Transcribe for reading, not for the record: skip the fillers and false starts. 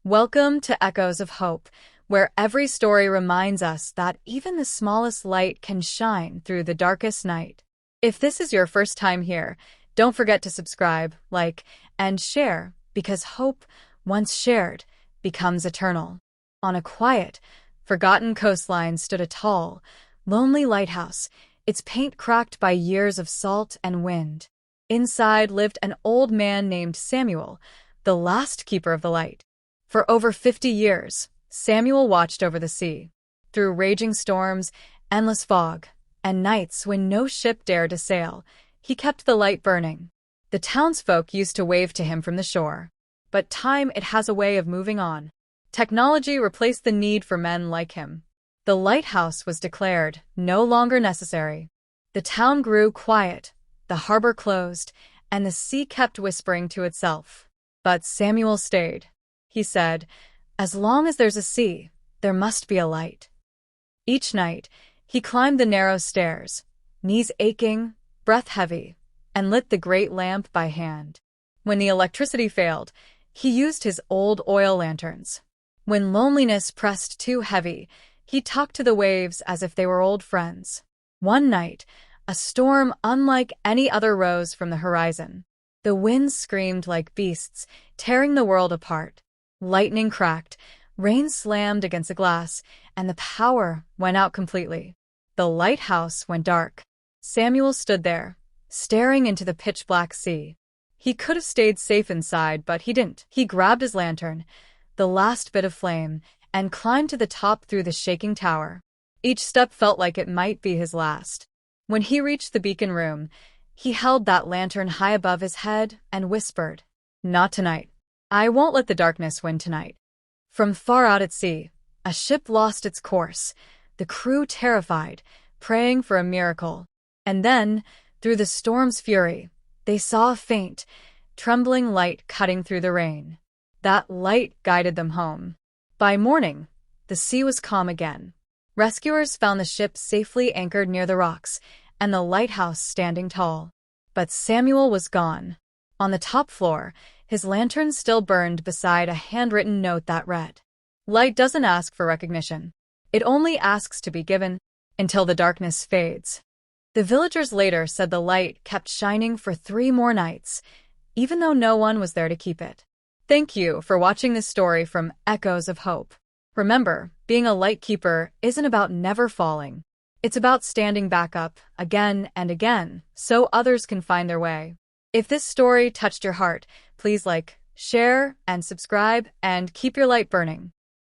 Welcome to Echoes of Hope, where every story reminds us that even the smallest light can shine through the darkest night. If this is your first time here, don't forget to subscribe, like, and share, because hope, once shared, becomes eternal. On a quiet, forgotten coastline stood a tall, lonely lighthouse, its paint cracked by years of salt and wind. Inside lived an old man named Samuel, the last keeper of the light. For over 50 years, Samuel watched over the sea, through raging storms, endless fog, and nights when no ship dared to sail. He kept the light burning. The townsfolk used to wave to him from the shore. But time, it has a way of moving on. Technology replaced the need for men like him. The lighthouse was declared no longer necessary. The town grew quiet, the harbor closed, and the sea kept whispering to itself. But Samuel stayed. He said, "As long as there's a sea, there must be a light." Each night, he climbed the narrow stairs, knees aching, breath heavy, and lit the great lamp by hand. When the electricity failed, he used his old oil lanterns. When loneliness pressed too heavy, he talked to the waves as if they were old friends. One night, a storm unlike any other rose from the horizon. The winds screamed like beasts, tearing the world apart. Lightning cracked, rain slammed against the glass, and the power went out completely. The lighthouse went dark. Samuel stood there, staring into the pitch-black sea. He could have stayed safe inside, but he didn't. He grabbed his lantern, the last bit of flame, and climbed to the top through the shaking tower. Each step felt like it might be his last. When he reached the beacon room, he held that lantern high above his head and whispered, "Not tonight. I won't let the darkness win tonight." From far out at sea, a ship lost its course, the crew terrified, praying for a miracle. And then, through the storm's fury, they saw a faint, trembling light cutting through the rain. That light guided them home. By morning, the sea was calm again. Rescuers found the ship safely anchored near the rocks, and the lighthouse standing tall. But Samuel was gone. On the top floor, his lantern still burned beside a handwritten note that read, "Light doesn't ask for recognition. It only asks to be given, until the darkness fades." The villagers later said the light kept shining for 3 more nights, even though no one was there to keep it. Thank you for watching this story from Echoes of Hope. Remember, being a light keeper isn't about never falling. It's about standing back up again and again so others can find their way. If this story touched your heart, please like, share, and subscribe, and keep your light burning.